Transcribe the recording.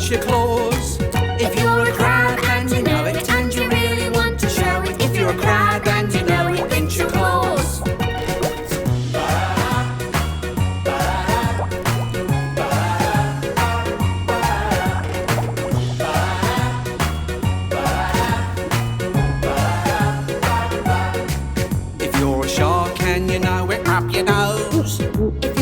pinch your claws. If you're a crab and you know it, and you really want to show it. If you're a crab and you know it, pinch your claws. If you're a shark and you know it, rub your nose. If